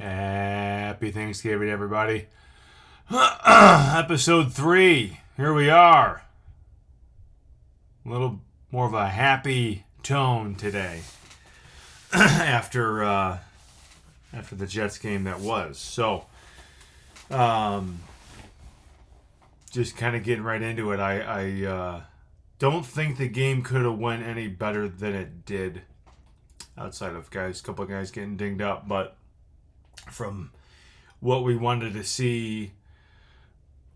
Happy Thanksgiving, everybody. Episode 3. Here we are. A little more of a happy tone today after the Jets game that was. So, just kind of getting right into it. I don't think the game could have went any better than it did, outside of a couple of guys getting dinged up, but from what we wanted to see,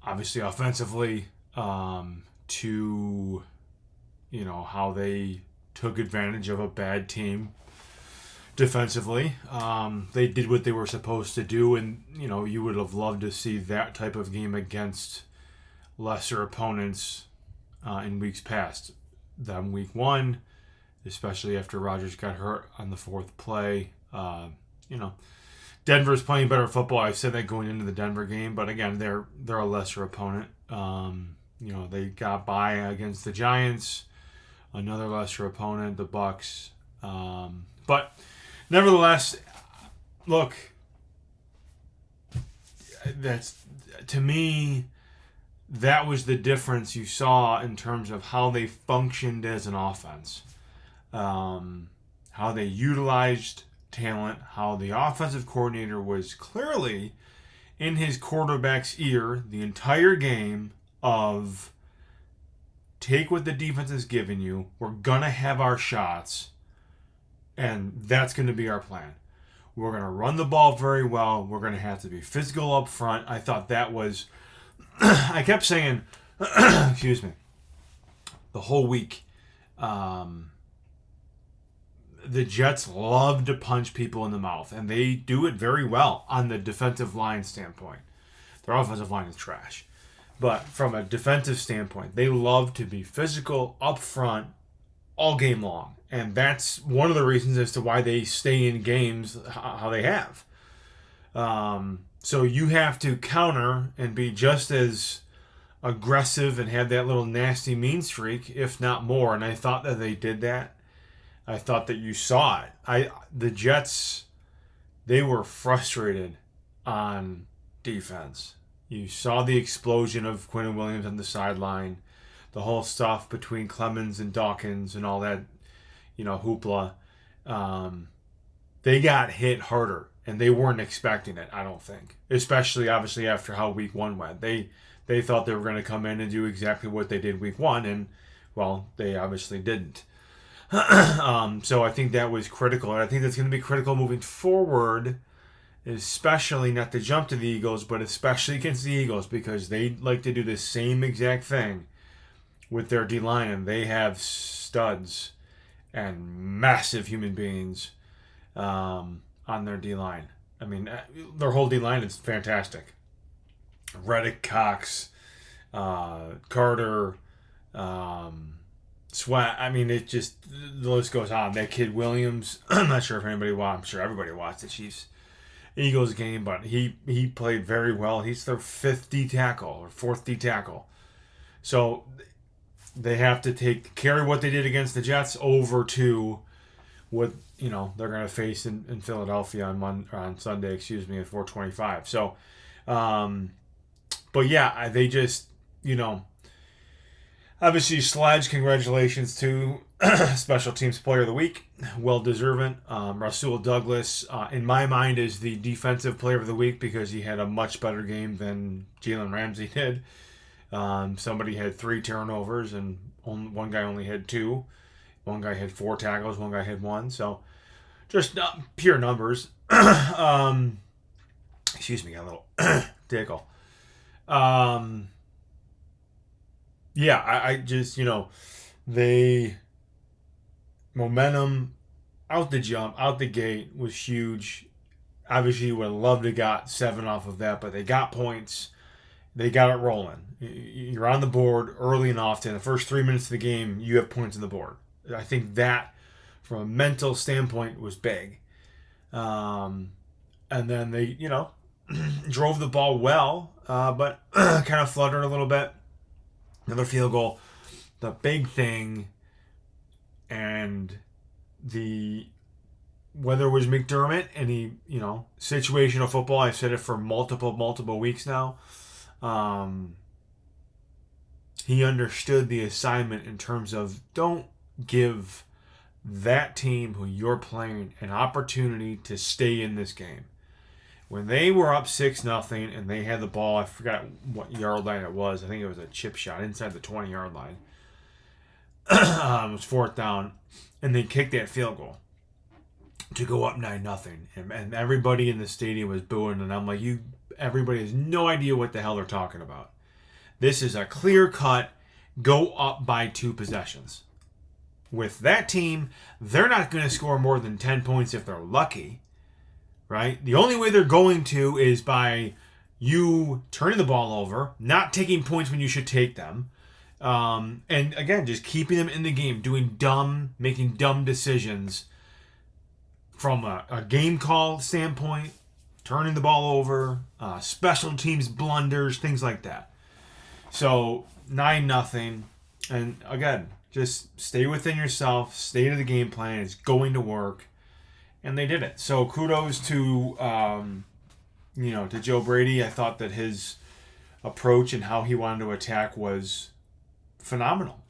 obviously offensively, to how they took advantage of a bad team defensively. They did what they were supposed to do, and you would have loved to see that type of game against lesser opponents in weeks past. Then week 1, especially after Rodgers got hurt on the 4th play, Denver's playing better football. I said that going into the Denver game, but again, they're a lesser opponent. They got by against the Giants, another lesser opponent, the Bucks. But nevertheless, look, to me, that was the difference you saw in terms of how they functioned as an offense, how they utilized talent, how the offensive coordinator was clearly in his quarterback's ear the entire game of take what the defense is giving you, we're going to have our shots, and that's going to be our plan. We're going to run the ball very well. We're going to have to be physical up front. I thought that was, I kept saying, excuse me, the whole week, the Jets love to punch people in the mouth, and they do it very well on the defensive line standpoint. Their offensive line is trash. But from a defensive standpoint, they love to be physical up front all game long. And that's one of the reasons as to why they stay in games how they have. So you have to counter and be just as aggressive and have that little nasty mean streak, if not more. And I thought that they did that. I thought that you saw it. The Jets, they were frustrated on defense. You saw the explosion of Quinn Williams on the sideline, the whole stuff between Clemens and Dawkins and all that, hoopla. They got hit harder, and they weren't expecting it, I don't think. Especially, obviously, after how week 1 went. They thought they were going to come in and do exactly what they did week 1, and, well, they obviously didn't. So I think that was critical, and I think that's going to be critical moving forward, especially not to jump to the Eagles, but especially against the Eagles, because they like to do the same exact thing with their D-line, and they have studs and massive human beings on their D-line. I mean, their whole D-line is fantastic. Reddick, Cox, Carter, Sweat. I mean, it just, the list goes on. That kid Williams, I'm not sure if anybody watched. I'm sure everybody watched the Chiefs-Eagles game, but he played very well. He's their 5th D tackle or 4th D tackle. So they have to carry what they did against the Jets over to what they're going to face in Philadelphia on Sunday. At 4:25. So, but yeah, they just obviously, Sledge, congratulations to Special Teams Player of the Week. Well-deserving. Rasul Douglas, in my mind, is the Defensive Player of the Week because he had a much better game than Jalen Ramsey did. Somebody had 3 turnovers, and one guy only had 2. One guy had 4 tackles. One guy had 1. So, just pure numbers. Excuse me, got a little tickle. Yeah, I just, they, momentum out the gate was huge. Obviously, you would have loved to got 7 off of that, but they got points. They got it rolling. You're on the board early and often. The first 3 minutes of the game, you have points on the board. I think that, from a mental standpoint, was big. And then they, drove the ball well, but kind of fluttered a little bit. Another field goal. The big thing, and the whether it was McDermott and situational football, I've said it for multiple weeks now. He understood the assignment in terms of don't give that team who you're playing an opportunity to stay in this game. When they were up 6-0 and they had the ball, I forgot what yard line it was. I think it was a chip shot inside the 20-yard line. It was 4th down, and they kicked that field goal to go up 9-0. And everybody in the stadium was booing, and I'm like, everybody has no idea what the hell they're talking about. This is a clear-cut go up by 2 possessions. With that team, they're not going to score more than 10 points if they're lucky, right? The only way they're going to is by you turning the ball over, not taking points when you should take them, and again, just keeping them in the game, making dumb decisions from a game call standpoint, turning the ball over, special teams blunders, things like that. So 9-0, and again, just stay within yourself, stay to the game plan. It's going to work, and they did it. So kudos to to Joe Brady. I thought that his approach and how he wanted to attack was phenomenal.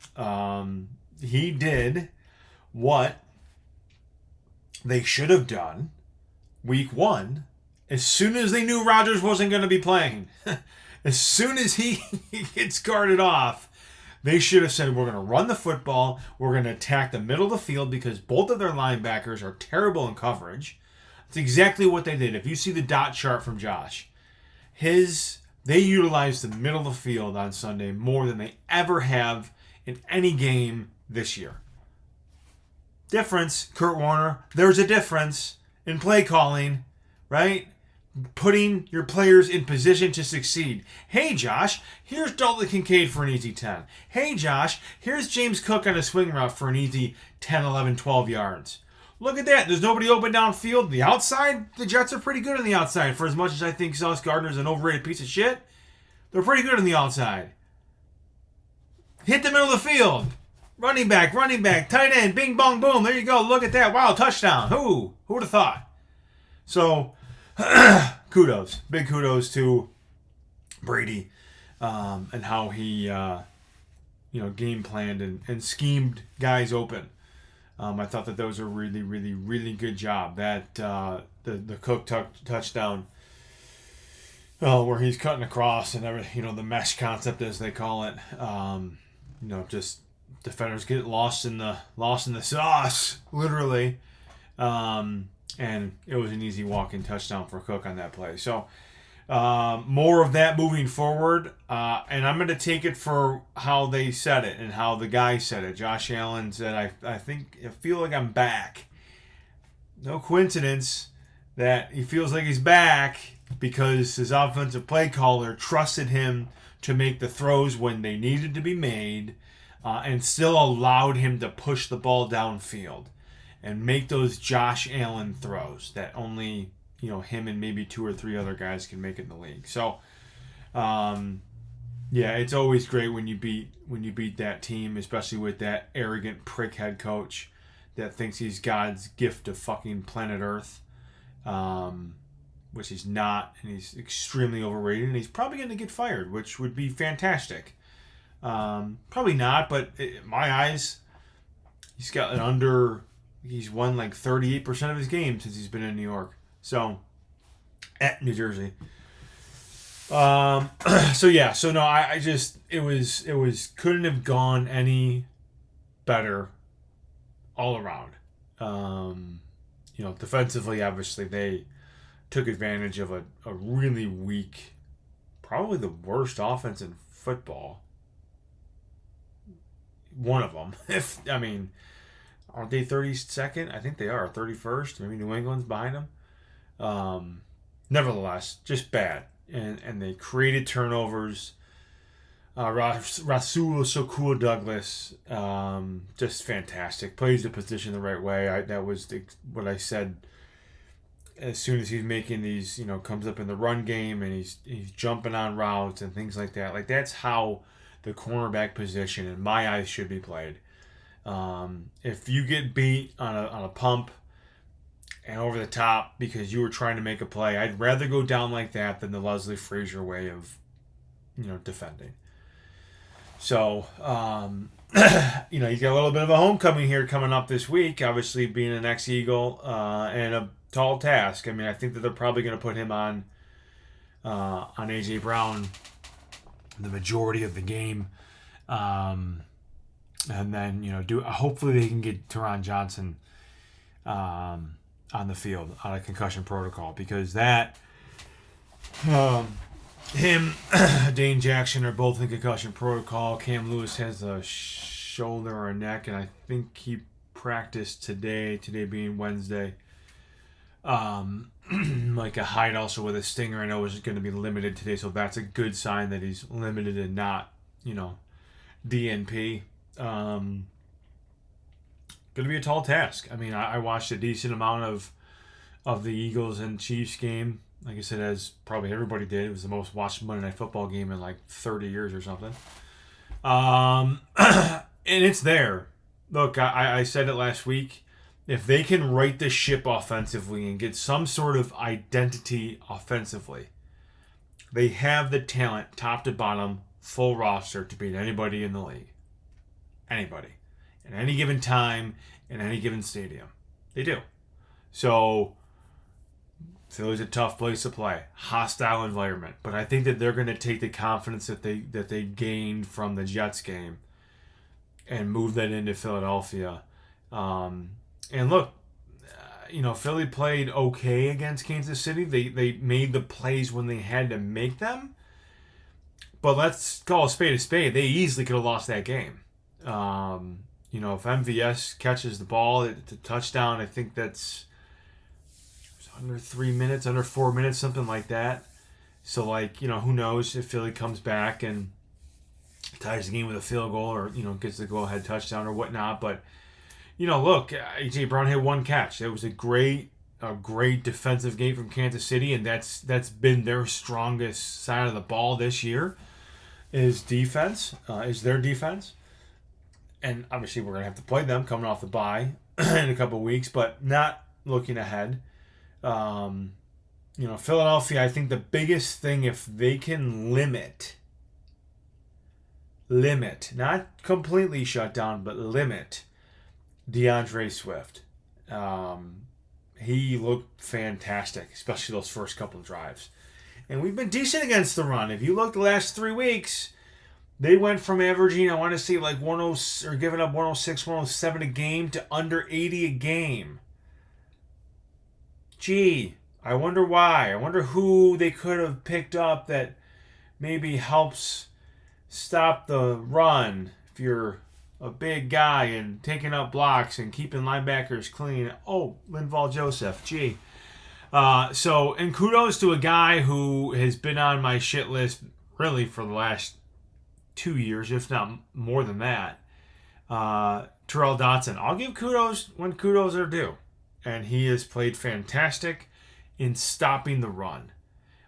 He did what they should have done week 1 as soon as they knew Rodgers wasn't going to be playing. As soon as he gets guarded off, they should have said, we're going to run the football, we're going to attack the middle of the field because both of their linebackers are terrible in coverage. That's exactly what they did. If you see the dot chart from Josh, they utilized the middle of the field on Sunday more than they ever have in any game this year. Difference, Kurt Warner, there's a difference in play calling, right? Putting your players in position to succeed. Hey, Josh, here's Dalton Kincaid for an easy 10. Hey, Josh, here's James Cook on a swing route for an easy 10, 11, 12 yards. Look at that. There's nobody open downfield. The outside, the Jets are pretty good on the outside. For as much as I think Sauce Gardner's an overrated piece of shit, they're pretty good on the outside. Hit the middle of the field. Running back, tight end, bing, bong, boom. There you go. Look at that. Wow, touchdown. Who would have thought? So, kudos. Big kudos to Brady and how he, game planned and schemed guys open. I thought that was a really, really, really good job. That the Cook touchdown, where he's cutting across and everything, the mesh concept as they call it. Just defenders get lost in the sauce, literally. And it was an easy walk-in touchdown for Cook on that play. So more of that moving forward. And I'm going to take it for how they said it and how the guy said it. Josh Allen said, I feel like I'm back. No coincidence that he feels like he's back because his offensive play caller trusted him to make the throws when they needed to be made and still allowed him to push the ball downfield and make those Josh Allen throws that only him and maybe 2 or 3 other guys can make in the league. So, it's always great when you beat that team, especially with that arrogant prick head coach that thinks he's God's gift to fucking planet Earth, which he's not, and he's extremely overrated, and he's probably going to get fired, which would be fantastic. Probably not, but in my eyes, he's won like 38% of his games since he's been in New York. So, at New Jersey. It was couldn't have gone any better all around. Defensively, obviously, they took advantage of a really weak, probably the worst offense in football. One of them. Aren't they 32nd? I think they are 31st. Maybe New England's behind them. Nevertheless, just bad. And they created turnovers. Rasul Shakul Douglas, just fantastic. Plays the position the right way. That was what I said. As soon as he's making these, comes up in the run game and he's jumping on routes and things like that. Like, that's how the cornerback position, in my eyes, should be played. If you get beat on a pump and over the top because you were trying to make a play. I'd rather go down like that than the Leslie Frazier way of, defending. So, he's got a little bit of a homecoming here coming up this week. Obviously, being an ex-Eagle and a tall task. I mean, I think that they're probably going to put him on A.J. Brown the majority of the game. And then, hopefully they can get Teron Johnson on the field on a concussion protocol, because that him, Dane Jackson are both in concussion protocol. Cam Lewis has a shoulder or a neck, and I think he practiced today being Wednesday. Like a hide also with a stinger, I know is going to be limited today, so that's a good sign that he's limited and not, DNP. Going to be a tall task. I mean, I watched a decent amount of the Eagles and Chiefs game. Like I said, as probably everybody did, it was the most watched Monday Night Football game in like 30 years or something. And it's there. Look, I said it last week. If they can right the ship offensively and get some sort of identity offensively, they have the talent, top to bottom, full roster, to beat anybody in the league. Anybody. At any given time, in any given stadium. They do. So, Philly's a tough place to play. Hostile environment. But I think that they're going to take the confidence that they gained from the Jets game and move that into Philadelphia. And look, Philly played okay against Kansas City. They made the plays when they had to make them. But let's call a spade. They easily could have lost that game. If MVS catches the ball, it's a touchdown. I think that's under 3 minutes, under 4 minutes, something like that. So, who knows if Philly comes back and ties the game with a field goal or, gets the go-ahead touchdown or whatnot. But, look, A.J. Brown had one catch. That was a great defensive game from Kansas City, and that's been their strongest side of the ball this year is their defense. And obviously we're going to have to play them coming off the bye in a couple of weeks, but not looking ahead. Philadelphia, I think the biggest thing, if they can limit, not completely shut down, but limit DeAndre Swift. He looked fantastic, especially those first couple of drives. And we've been decent against the run. If you look the last 3 weeks, they went from averaging, I want to say, like 10 or giving up 106, 107 a game to under 80 a game. Gee, I wonder why. I wonder who they could have picked up that maybe helps stop the run if you're a big guy and taking up blocks and keeping linebackers clean. Oh, Linval Joseph. Gee. And kudos to a guy who has been on my shit list really for the last 2 years, if not more than that. Terrell Dotson. I'll give kudos when kudos are due. And he has played fantastic in stopping the run.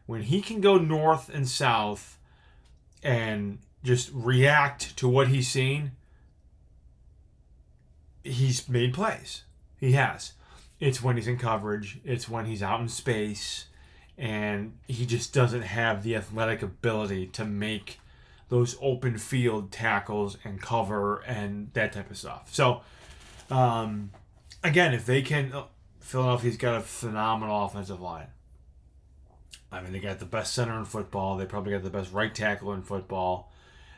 When he can go north and south and just react to what he's seeing, he's made plays. He has. It's when he's in coverage. It's when he's out in space. And he just doesn't have the athletic ability to make those open field tackles and cover and that type of stuff. So, again, if they can, Philadelphia's got a phenomenal offensive line. I mean, they got the best center in football. They probably got the best right tackle in football.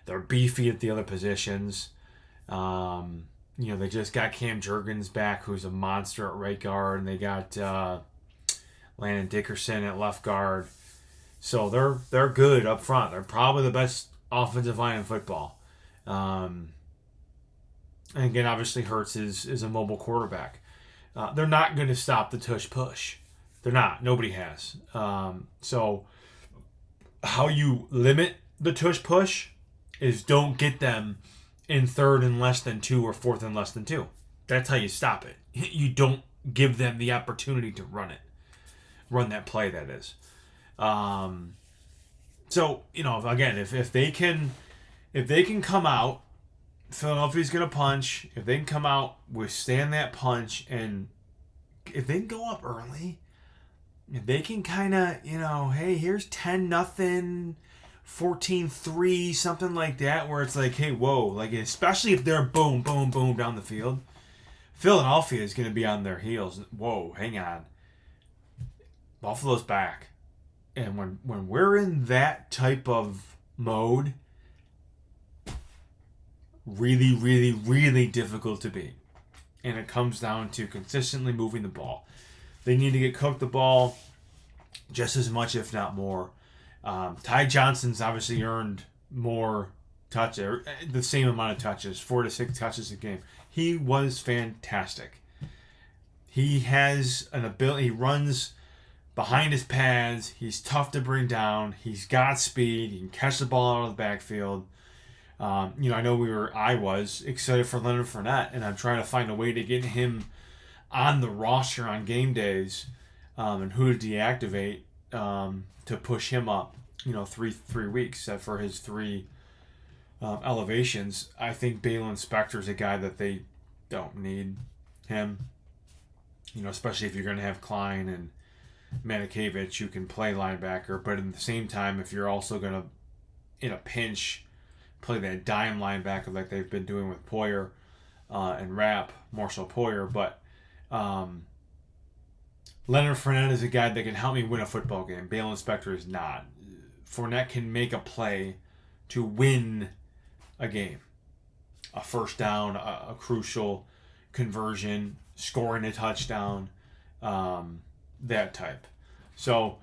They're beefy at the other positions. They just got Cam Jurgens back, who's a monster at right guard, and they got Landon Dickerson at left guard. So they're good up front. They're probably the best offensive line in football. And again, obviously, Hurts is a mobile quarterback. They're not going to stop the tush push. They're not. Nobody has. So how you limit the tush push is don't get them in third and less than 2 or fourth and less than 2. That's how you stop it. You don't give them the opportunity to run it. Run that play, that is. So, again, if they can come out, Philadelphia's going to punch. If they can come out, withstand that punch, and can go up early, if they can kind of, hey, here's 10-0, 14-3, something like that, where it's like, hey, whoa, like, especially if they're boom, boom, boom down the field, Philadelphia is going to be on their heels. Whoa, hang on. Buffalo's back. And when we're in that type of mode, really, really, really difficult to beat. And it comes down to consistently moving the ball. They need to get cooked the ball just as much, if not more. Ty Johnson's obviously earned more touches, the same amount of touches, 4 to 6 touches a game. He was fantastic. He has an ability. He runs behind his pads. He's tough to bring down. He's got speed. He can catch the ball out of the backfield. I know I was excited for Leonard Fournette, and I'm trying to find a way to get him on the roster on game days, and who to deactivate to push him up. 3 weeks for his 3 elevations. I think Balin Spector's a guy that they don't need him. Especially if you're going to have Klein and Manikevich who can play linebacker, but at the same time, if you're also going to, in a pinch, play that dime linebacker like they've been doing with Poyer and Rapp, more so Poyer, but Leonard Fournette is a guy that can help me win a football game. Balin Spector is not. Fournette can make a play to win a game. A first down, a crucial conversion, scoring a touchdown, that type. So,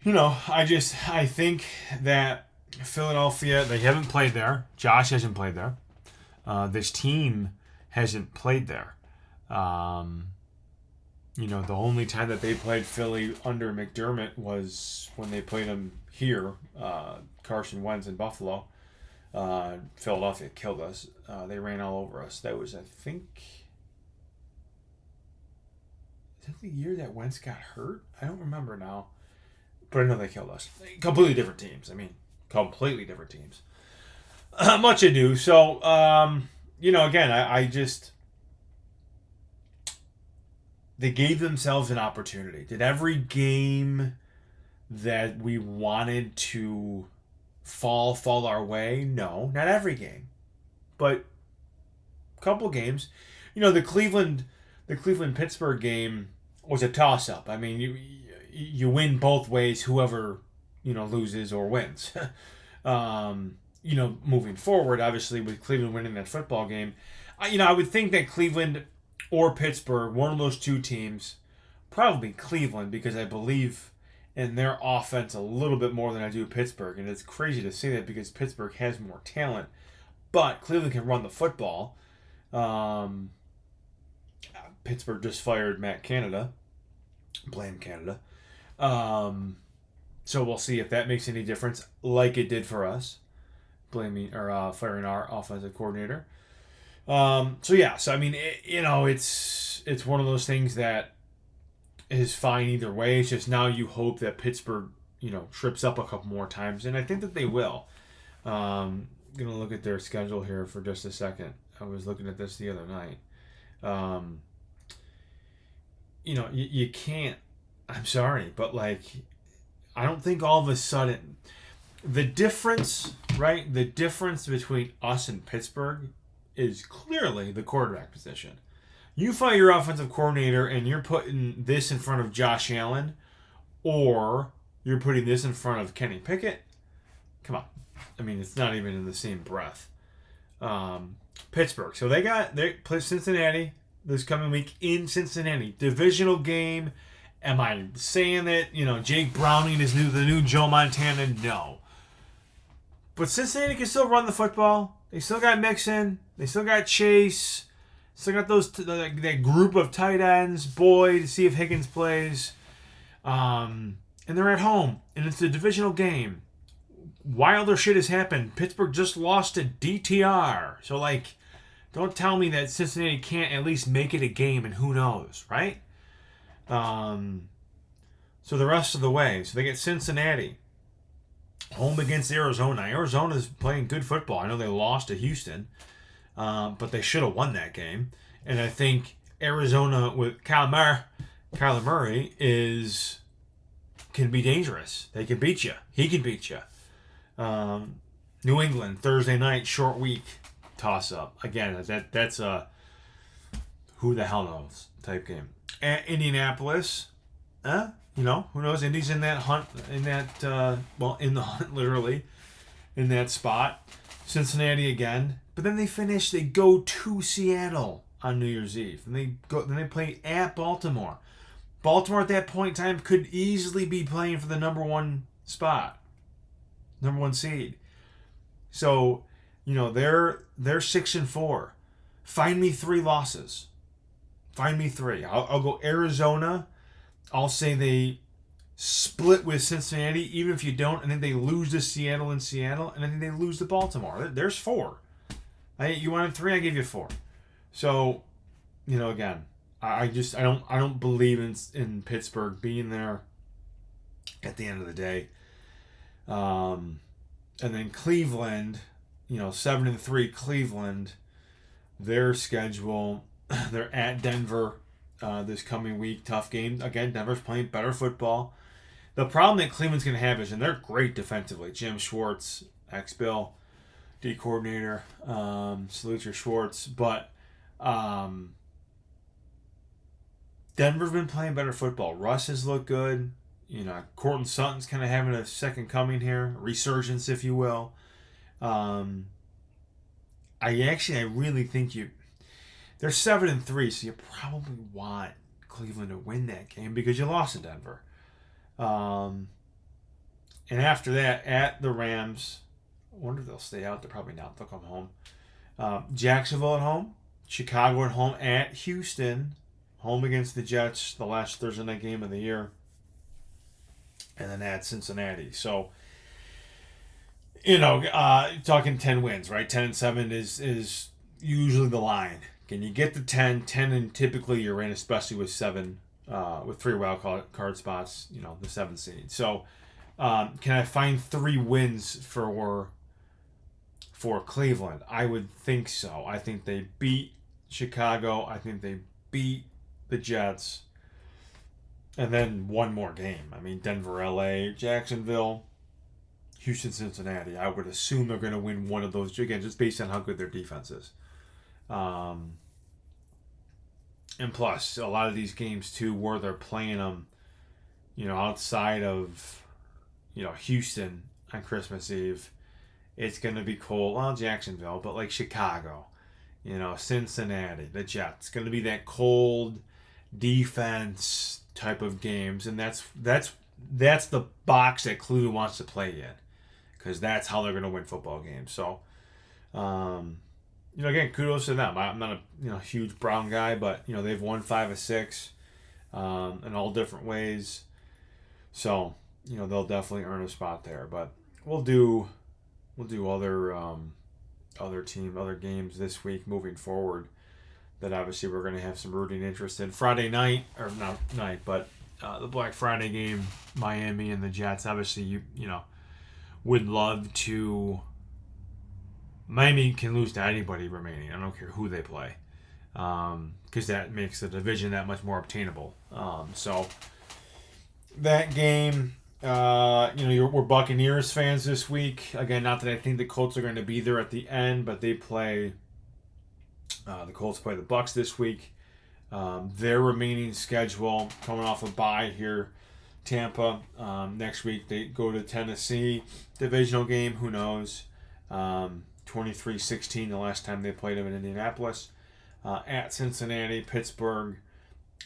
I think that Philadelphia, they haven't played there. Josh hasn't played there. This team hasn't played there. The only time that they played Philly under McDermott was when they played him here, Carson Wentz in Buffalo. Philadelphia killed us. They ran all over us. That was, I think, is that the year that Wentz got hurt? I don't remember now. But I know they killed us. Completely different teams. Completely different teams. Much ado. So, again, I just... They gave themselves an opportunity. Did every game that we wanted to fall our way? No, not every game. But a couple games. The Cleveland-Pittsburgh game was a toss-up. You win both ways, whoever, loses or wins. Moving forward, obviously, with Cleveland winning that football game, I would think that Cleveland or Pittsburgh, one of those two teams, probably Cleveland, because I believe in their offense a little bit more than I do Pittsburgh. And it's crazy to say that because Pittsburgh has more talent, but Cleveland can run the football. Pittsburgh just fired Matt Canada. Blame Canada. So we'll see if that makes any difference, like it did for us, firing our offensive coordinator. It's one of those things that is fine either way. It's just now you hope that Pittsburgh, trips up a couple more times, and I think that they will. Gonna look at their schedule here for just a second. I was looking at this the other night. You can't. I'm sorry, but I don't think all of a sudden the difference, right? The difference between us and Pittsburgh is clearly the quarterback position. You fire your offensive coordinator and you're putting this in front of Josh Allen, or you're putting this in front of Kenny Pickett. Come on. It's not even in the same breath. Pittsburgh. So they play Cincinnati this coming week in Cincinnati. Divisional game. Am I saying that, Jake Browning is the new Joe Montana? No. But Cincinnati can still run the football. They still got Mixon. They still got Chase. Still got that group of tight ends. Boyd, to see if Higgins plays. And they're at home. And it's a divisional game. Wilder shit has happened. Pittsburgh just lost to DTR. So, don't tell me that Cincinnati can't at least make it a game, and who knows, right? So the rest of the way. So they get Cincinnati. Home against Arizona. Arizona's playing good football. I know they lost to Houston, but they should have won that game. And I think Arizona with Kyler Murray can be dangerous. They can beat you. He can beat you. New England Thursday night short week toss up again. That's a who the hell knows type game. At Indianapolis, who knows? Indy's in that hunt, in the hunt literally, in that spot. Cincinnati again, but then they go to Seattle on New Year's Eve, and then they play at Baltimore. Baltimore at that point in time could easily be playing for the number one spot, number one seed. So, they're 6-4. Find me 3 losses. Find me 3. I'll go Arizona. I'll say they split with Cincinnati. Even if you don't, I think they lose to Seattle, and I think they lose to Baltimore. There's 4. You wanted 3, I gave you 4. So, again, I don't believe in Pittsburgh being there at the end of the day. And then Cleveland, 7-3 Cleveland, their schedule, they're at Denver this coming week. Tough game. Again, Denver's playing better football. The problem that Cleveland's going to have is, and they're great defensively, Jim Schwartz, ex-Bill, D coordinator, salute your Schwartz, but Denver's been playing better football. Russ has looked good. Courtland Sutton's kind of having a second coming here, resurgence, if you will. I really think they're 7-3, so you probably want Cleveland to win that game because you lost to Denver. And after that, at the Rams, I wonder if they'll stay out. They're probably not. They'll come home. Jacksonville at home, Chicago at home, at Houston, home against the Jets, the last Thursday night game of the year. And then at Cincinnati. So, talking 10 wins, right? 10-7 is usually the line. Can you get to 10? 10 and typically you're in, especially with 3 wild card spots, the 7 seed. So, can I find 3 wins for Cleveland? I would think so. I think they beat Chicago. I think they beat the Jets. And then one more game. Denver, LA, Jacksonville, Houston, Cincinnati. I would assume they're going to win one of those, again, just based on how good their defense is. And plus, a lot of these games, too, where they're playing them, outside of, Houston on Christmas Eve, it's going to be cold. Well, Jacksonville, but like Chicago, Cincinnati, the Jets. It's going to be that cold defense type of games, and that's the box that Cleveland wants to play in, because that's how they're going to win football games. So, again, kudos to them. I'm not a huge Brown guy, but they've won 5 of 6, in all different ways. So they'll definitely earn a spot there. But we'll do other games this week moving forward that obviously we're going to have some rooting interest in. Friday night, or not night, but the Black Friday game, Miami and the Jets. Obviously, you would love to. Miami can lose to anybody remaining. I don't care who they play, because that makes the division that much more obtainable. So that game, we're Buccaneers fans this week. Again, not that I think the Colts are going to be there at the end, but they play. The Colts play the Bucs this week. Their remaining schedule, coming off a bye here, Tampa. Next week they go to Tennessee. Divisional game, who knows? 23-16 the last time they played them in Indianapolis. At Cincinnati, Pittsburgh,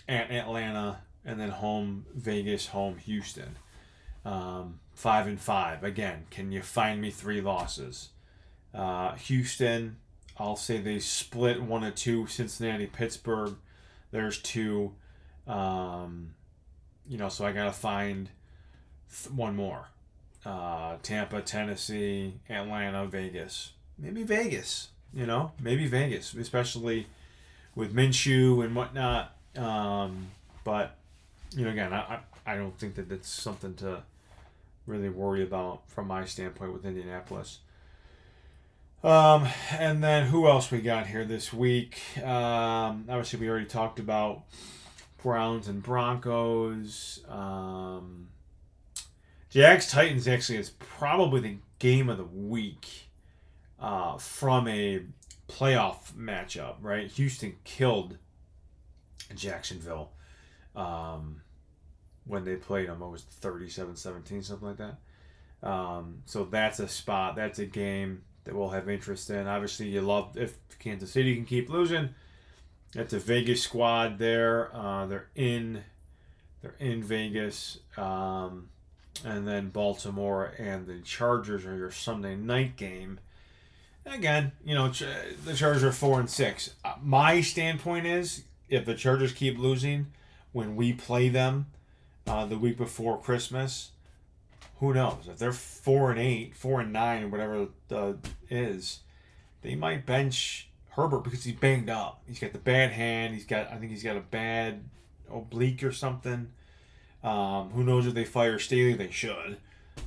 at Atlanta, and then home Vegas, home Houston. 5-5. Again, can you find me 3 losses? Houston, I'll say they split 1 of 2. Cincinnati, Pittsburgh, there's 2. So I gotta find one more. Tampa, Tennessee, Atlanta, Vegas. Maybe Vegas. Maybe Vegas, especially with Minshew and whatnot. But again, I don't think that that's something to really worry about from my standpoint with Indianapolis. And then who else we got here this week? Obviously, we already talked about Browns and Broncos. Jags Titans actually is probably the game of the week from a playoff matchup, right? Houston killed Jacksonville when they played them. It was 37-17, something like that. So that's a spot. That's a game that we'll have interest in. Obviously, you love if Kansas City can keep losing. That's a Vegas squad there. They're in Vegas. And then Baltimore and the Chargers are your Sunday night game. Again, the Chargers are 4-6. My standpoint is if the Chargers keep losing when we play them the week before Christmas, who knows? If they're 4-8, 4-9, whatever it is, they might bench Herbert because he's banged up. He's got the bad hand. I think he's got a bad oblique or something. Who knows if they fire Staley? They should.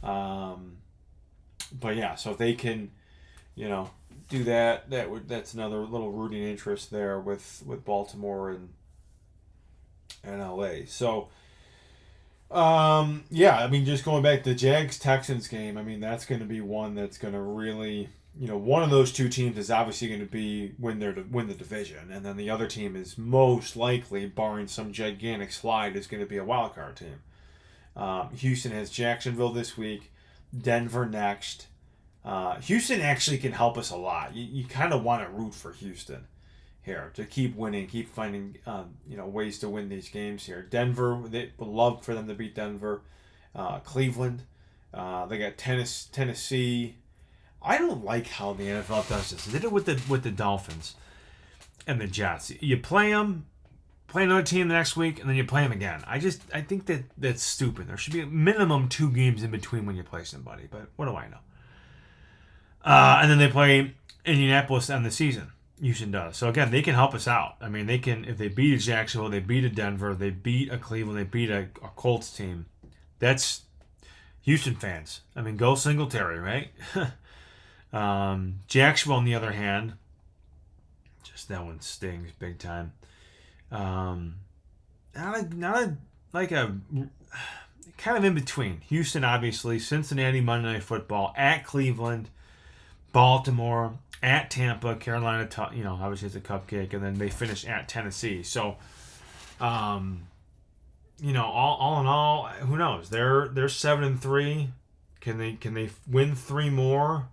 But yeah, so if they can, do that, that's another little rooting interest there with Baltimore and LA. So yeah, I mean, just going back to the Jags-Texans game, I mean, that's going to be one that's going to really, one of those two teams is obviously going to win the division, and then the other team is most likely, barring some gigantic slide, is going to be a wild card team. Houston has Jacksonville this week, Denver next. Houston actually can help us a lot. You kind of want to root for Houston here to keep winning, keep finding ways to win these games here. Denver, they would love for them to beat Denver. Cleveland, they got Tennessee. I don't like how the NFL does this. They did it with the Dolphins and the Jets. You play them, play another team the next week, and then you play them again. I think that's stupid. There should be a minimum 2 games in between when you play somebody. But what do I know? And then they play Indianapolis to end the season. Houston does. So again, they can help us out. I mean, they can, if they beat a Jacksonville, they beat a Denver, they beat a Cleveland, they beat a Colts team. That's Houston fans. I mean, go Singletary, right? Jacksonville, on the other hand, just that one stings big time. Not a kind of in between. Houston, obviously, Cincinnati, Monday Night Football, at Cleveland, Baltimore, at Tampa, Carolina, obviously it's a cupcake, and then they finish at Tennessee. So, all in all, who knows? They're 7-3. Can they win 3 more?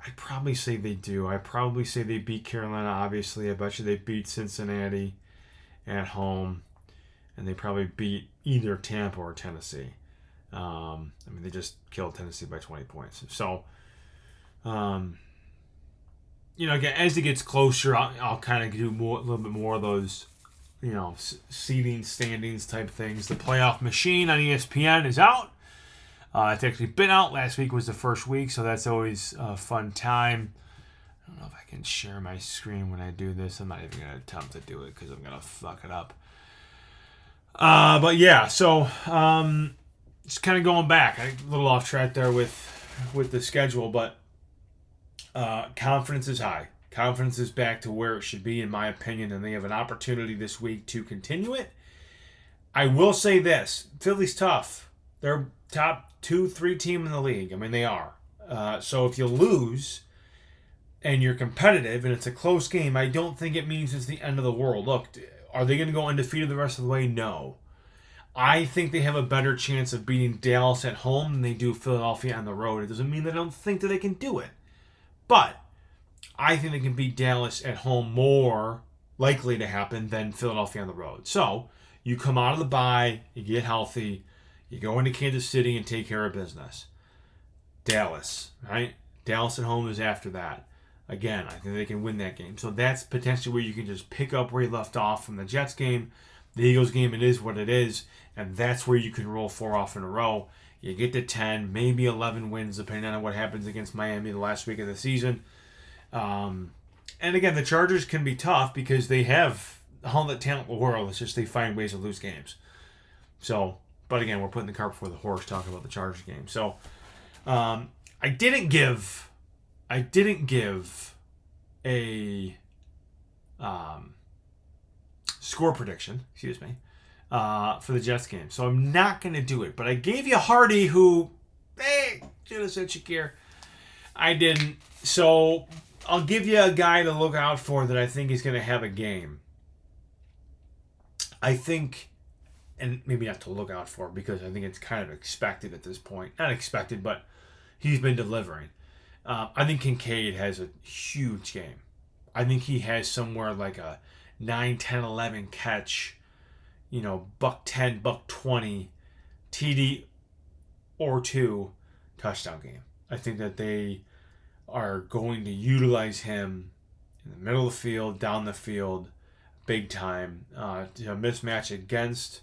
I'd probably say they do. I'd probably say they beat Carolina. Obviously, I bet you they beat Cincinnati at home, and they probably beat either Tampa or Tennessee. I mean, they just killed Tennessee by 20 points. So, again, as it gets closer, I'll kind of do a little bit more of those, seeding standings type things. The playoff machine on ESPN is out. It's actually been out. Last week was the first week, so that's always a fun time. I don't know if I can share my screen when I do this. I'm not even going to attempt to do it because I'm going to fuck it up. But yeah, so just kind of going back. A little off track there with the schedule, but confidence is high. Confidence is back to where it should be, in my opinion, and they have an opportunity this week to continue it. I will say this. Philly's tough. They're top 2-3 team in the league. I mean, they are. So if you lose and you're competitive and it's a close game, I don't think it means it's the end of the world. Look, are they going to go undefeated the rest of the way? No. I think they have a better chance of beating Dallas at home than they do Philadelphia on the road. It doesn't mean that I don't think that they can do it. But I think they can beat Dallas at home more likely to happen than Philadelphia on the road. So you come out of the bye, you get healthy, you go into Kansas City and take care of business. Dallas, right? Dallas at home is after that. Again, I think they can win that game. So that's potentially where you can just pick up where you left off from the Jets game. The Eagles game, it is what it is. And that's where you can roll 4 off in a row. You get to 10, maybe 11 wins, depending on what happens against Miami the last week of the season. And again, the Chargers can be tough because they have all the talent in the world. It's just they find ways to lose games. So, but again, we're putting the cart before the horse talking about the Chargers game. So, I didn't give I didn't give a score prediction, for the Jets game. So I'm not going to do it. But I gave you Hardy, who, hey, should have said Shakir. I didn't. So I'll give you a guy to look out for that I think is going to have a game. I think, and maybe not to look out for because I think it's kind of expected at this point. Not expected, but he's been delivering. I think Kincaid has a huge game. I think he has somewhere like a 9, 10, 11 catch, $110, $120, TD or 2 touchdown game. I think that they are going to utilize him in the middle of the field, down the field, big time. A mismatch against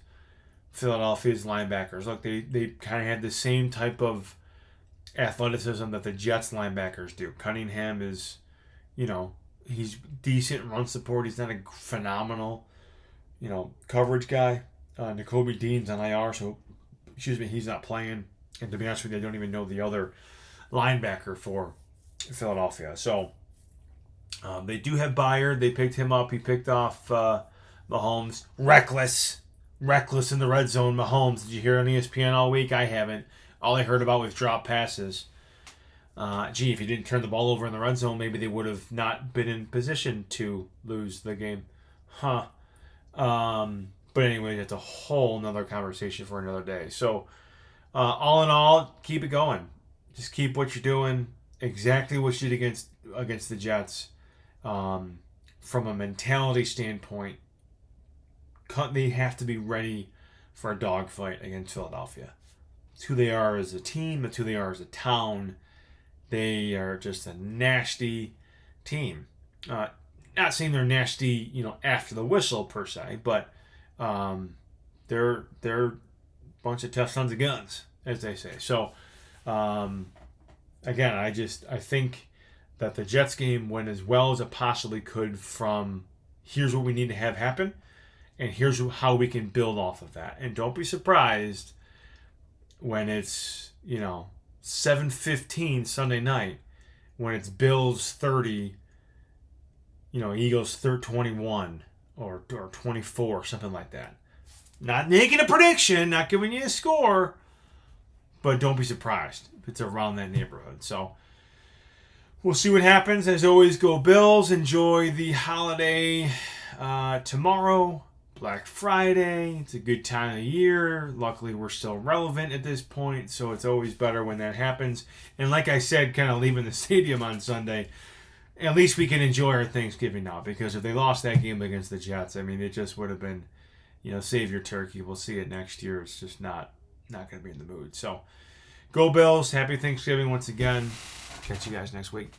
Philadelphia's linebackers. Look, they kind of had the same type of athleticism that the Jets linebackers do. Cunningham is, he's decent run support. He's not a phenomenal, coverage guy. Nakobe Dean's on IR, so, he's not playing. And to be honest with you, I don't even know the other linebacker for Philadelphia. So, they do have Byard. They picked him up. He picked off Mahomes. Reckless in the red zone. Mahomes, did you hear on ESPN all week? I haven't. All I heard about was drop passes. If he didn't turn the ball over in the red zone, maybe they would have not been in position to lose the game. But anyway, that's a whole nother conversation for another day. So, all in all, keep it going. Just keep what you're doing. Exactly what you did against the Jets. From a mentality standpoint, they have to be ready for a dogfight against Philadelphia. It's who they are as a team. It's who they are as a town. They are just a nasty team. Not saying they're nasty, after the whistle per se, but they're a bunch of tough sons of guns, as they say. So, again, I think that the Jets game went as well as it possibly could from here's what we need to have happen, and here's how we can build off of that. And don't be surprised when it's, 7:15 Sunday night, when it's Bills 30, Eagles 21 or 24, something like that. Not making a prediction, not giving you a score, but don't be surprised if it's around that neighborhood. So we'll see what happens. As always, go Bills. Enjoy the holiday tomorrow. Black Friday. It's a good time of year. Luckily, we're still relevant at this point, so it's always better when that happens. And like I said, kind of leaving the stadium on Sunday, at least we can enjoy our Thanksgiving now, because if they lost that game against the Jets, it just would have been, save your turkey. We'll see it next year. It's just not going to be in the mood. So, go Bills. Happy Thanksgiving once again. Catch you guys next week.